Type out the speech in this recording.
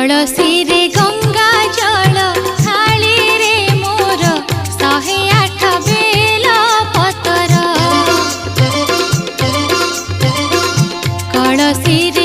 कलसी रे गंगा जल थाली रे मोर 108 बेल पतर कलसी रे